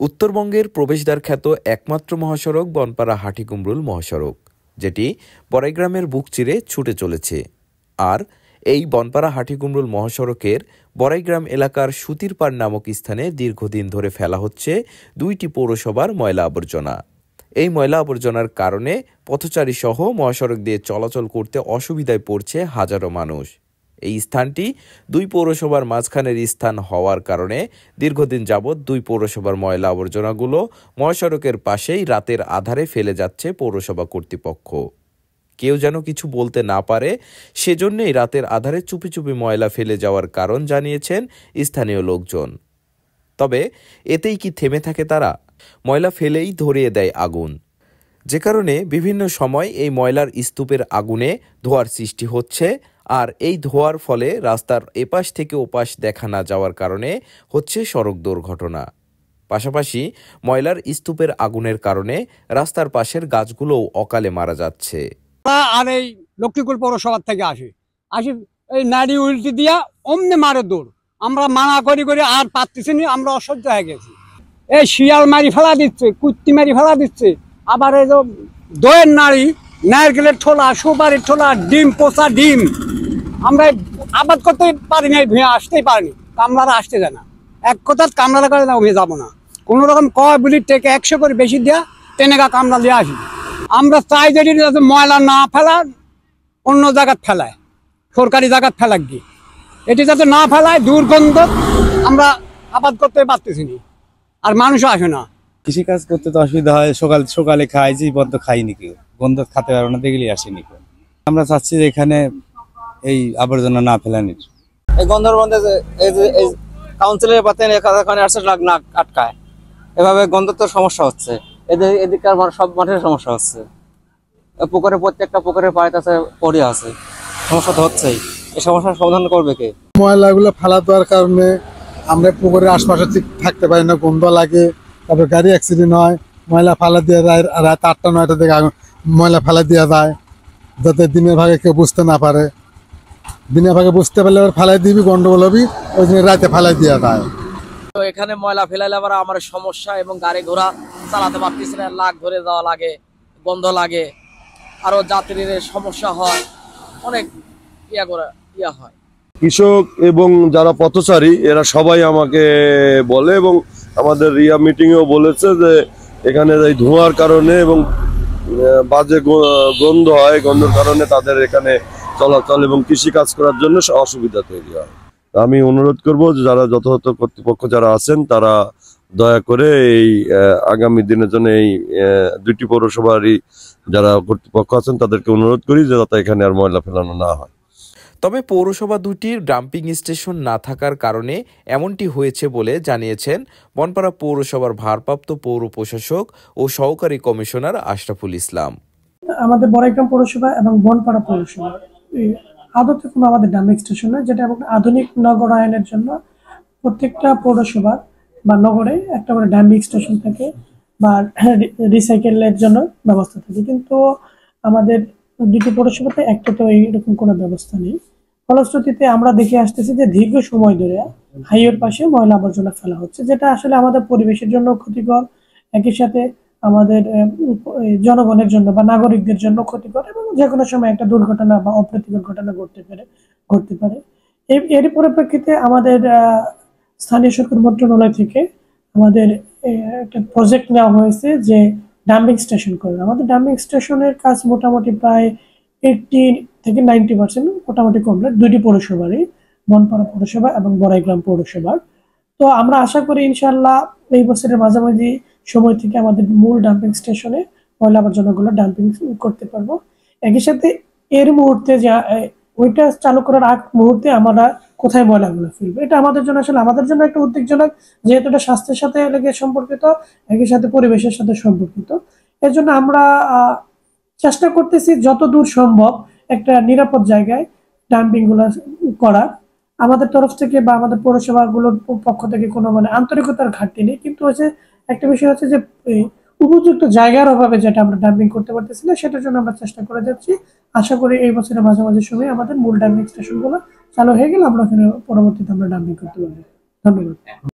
উত্তরবঙ্গের প্রবেশদ্বার খ্যাত একমাত্র মহাসড়ক বনপাড়া হাটিকুমরুল মহাসড়ক, যেটি বড়াইগ্রামের বুক চিরে ছুটে চলেছে। আর এই বনপাড়া হাটিকুমরুল মহাসড়কের বড়াইগ্রাম এলাকার সুতিরপাড় নামক স্থানে দীর্ঘদিন ধরে ফেলা হচ্ছে 2টি পৌরসভার ময়লা আবর্জনা। এই ময়লা আবর্জনার কারণে পথচারী সহ মহাসড়ক দিয়ে চলাচল করতে অসুবিধায় পড়ছে হাজারো মানুষ। এই স্থানটি 2 পৌরসভার মাঝখানের স্থান হওয়ার কারণে দীর্ঘদিন যাবৎ 2 পৌরসভার ময়লা আবর্জনাগুলো মহাসড়কের পাশেই রাতের আধারে ফেলে যাচ্ছে পৌরসভা কর্তৃপক্ষ। কেউ যেন কিছু বলতে না পারে, সেজন্যই রাতের আধারে চুপি চুপি ময়লা ফেলে যাওয়ার কারণ জানিয়েছেন স্থানীয় লোকজন। তবে এতেই কি থেমে থাকে তারা? ময়লা ফেলেই ধরিয়ে দেয় আগুন, যে কারণে বিভিন্ন সময় এই ময়লার স্তূপের আগুনে ধোঁয়ার সৃষ্টি হচ্ছে। আর এই ধোঁয়ার ফলে রাস্তার এপাশ থেকে ওপাশ দেখা না যাওয়ার কারণে হচ্ছে সড়ক দুর্ঘটনা। পাশাপাশি ময়লার স্তূপের আগুনের কারণে রাস্তার পাশের গাছগুলোও অকালে মারা যাচ্ছে। আর এই লক্ষ্মীপুর পৌরসভার থেকে আসি এই নারী উল্টি দিয়া অমনি মারে দৌড়। আমরা মানা করি আর পারতেছি না, আমরা অসহ্য হয়ে গেছি। এই শিয়াল মারি ফেলা দিচ্ছে, কুত্তি মারি ফেলা দিচ্ছে, আবার এই যে দইয়ের নাড়ি, নারকেলের ঠোলা, সুপারির ঠোলা, ডিম, পচা ডিম, আমরা আবাদ করতে পারি না, ভেঙে আসতেই পারিনি। কামলারা আসতে যায় না, এক কথা কামলারা করে না, ভেঙে যাবো না। কোনো রকম কয় বলি টেকে 100 করে বেশি দেওয়া টেনেগা কামলা দিয়ে আসি। আমরা চাই যদি ময়লা না ফেলার অন্য জায়গায় ফেলায়, সরকারি জায়গায় ফেলাক গিয়ে, এটি যাতে না ফেলায়। দুর্গন্ধ আমরা আবাদ করতে পারতেছি না, আর মানুষও আসে না। কৃষিকাজ করতে তো অসুবিধা হয়। সকালে খাই, যে বন্ধ খাইনি, কেউ গন্ধ খাতে পারবো না, দেখলেই আসেনি কেউ। আমরা চাচ্ছি যে এখানে এই আবর্জনা না ফেলানির। এই গন্ধের মধ্যে এই কাউন্সিলের পাতে না আটকায়, এভাবে গন্ধ তো সমস্যা হচ্ছে। এদিককার সব মাঠের সমস্যা হচ্ছে, পুকুরে প্রত্যেকটা পুকুরের পাড়ে কাছে পড়ে আছে, সমস্যা তো হচ্ছেই। এই সমস্যার সমাধান করবে কে? ময়লাগুলো ফেলা দেওয়ার কারণে আমরা পুকুরের আশপাশে ঠিক থাকতে পারি না, গন্ধ লাগে, তারপর গাড়ি অ্যাক্সিডেন্ট হয়। ময়লা ফেলা দেওয়া যায় রাত 8টা-9টা থেকে ময়লা ফেলা দেওয়া যায়, যাতে দিনের ভাগে কেউ বুঝতে না পারে। দিনের ভাগে বুঝতে পারলে আবার ফেলাই দিবি, গন্ডগোল হবি, ওই জন্য রাতে ফেলাই দেওয়া যায়। তো এখানে ময়লা ফেলাইলে আবার আমার সমস্যা, এবং গাড়ি ঘোড়া চালাতে পারতেছি না, লাগ ধরে যাওয়া লাগে, গন্ধ লাগে, আরো যাত্রীর সমস্যা হয়, অনেক হয়। কৃষক এবং যারা পথচারী এরা সবাই আমাকে বলে, এবং আমাদের রিয়া মিটিংয়েও বলেছে যে এখানে এই ধোঁয়ার কারণে এবং বাজে গন্ধ হয়, গন্ধের কারণে তাদের এখানে চলাচল এবং কৃষি কাজ করার জন্য অসুবিধা তৈরি হয়। আমি অনুরোধ করব যে যারা যথাযথ কর্তৃপক্ষ যারা আছেন তারা দয়া করে এই আগামী দিনের জন্য এই 2টি পৌরসভারই যারা কর্তৃপক্ষ আছেন তাদেরকে অনুরোধ করি যে যাতে এখানে আর ময়লা ফেলানো না হয়। তবে পৌরসভা 2টির ডাম্পিং স্টেশন না থাকার কারণে এমনটি হয়েছে বলে জানিয়েছেন বনপাড়া পৌরসভার ভারপ্রাপ্ত পৌর প্রশাসক ও সহকারী কমিশনার আশরাফুল ইসলাম। আমাদের বড়াইগ্রাম পৌরসভা এবং বনপাড়া পৌরসভা আদতে কোনো আমাদের ডাম্পিং স্টেশন নয়, যেটা আধুনিক নগরায়নের জন্য প্রত্যেকটা পৌরসভার বা নগরে একটা করে ডাম্পিং স্টেশন থাকে বা রিসাইকেলের জন্য ব্যবস্থা থাকে। কিন্তু আমাদের 2টি পৌরসভাতে একটা তো এইরকম কোনো ব্যবস্থা নেই। ফলশ্রুতিতে আমরা দেখে আসতেছি যে দীর্ঘ সময় ধরে হাইওয়ের পাশে ময়লা আবর্জনা ফেলা হচ্ছে, যেটা আসলে আমাদের পরিবেশের জন্য ক্ষতিকর, একই সাথে আমাদের জনগণের জন্য বা নাগরিকদের জন্য ক্ষতিকর, এবং যে কোনো সময় একটা দুর্ঘটনা বা অপ্রীতিকর ঘটনা ঘটতে পারে। এর পরিপ্রেক্ষিতে আমাদের স্থানীয় সরকার মন্ত্রণালয় থেকে আমাদের একটা প্রজেক্ট নেওয়া হয়েছে যে ডাম্পিং স্টেশন করে। আমাদের ডাম্পিং স্টেশনের কাজ মোটামুটি প্রায় 80 থেকে 90% মোটামুটি কমপ্লিট 2টি পৌরসভারই, বনপাড়া পৌরসভা এবং বড়াইগ্রাম পৌরসভার। তো আমরা আশা করি ইনশাআল্লাহ এই বছরের মাঝামাঝি সময় থেকে আমাদের মূল ডাম্পিং স্টেশনে ময়লা আবর্জনাগুলো ডাম্পিং করতে পারবো। একই সাথে এর মুহূর্তে ওইটা চালু করার আগ মুহূর্তে আমরা কোথায় ময়লাগুলো ফেলবো, এটা আমাদের জন্য আসলে আমাদের জন্য একটা উদ্বেগজনক, যেহেতু এটা স্বাস্থ্যের সাথে সম্পর্কিত, একই সাথে পরিবেশের সাথে সম্পর্কিত। এর জন্য আমরা চেষ্টা করতেছি যত দূর সম্ভব একটা নিরাপদ জায়গায় ডাম্পিং গুলো করার। আমাদের তরফ থেকে বা আমাদের পৌরসভাগুলোর পক্ষ থেকে কোনো আন্তরিকতার ঘাটতি নেই, কিন্তু হচ্ছে একটা বিষয় হচ্ছে যে উপযুক্ত জায়গার অভাবে যেটা আমরা ডাম্পিং করতে পারতেছি না, সেটার জন্য আমরা চেষ্টা করে যাচ্ছি। আশা করি এই বছরের মাঝামাঝি সময় আমাদের মূল ডাম্পিং স্টেশনগুলো চালু হয়ে গেলে আমরা ওখানে পরবর্তীতে আমরা ডাম্পিং করতে পারবো। ধন্যবাদ।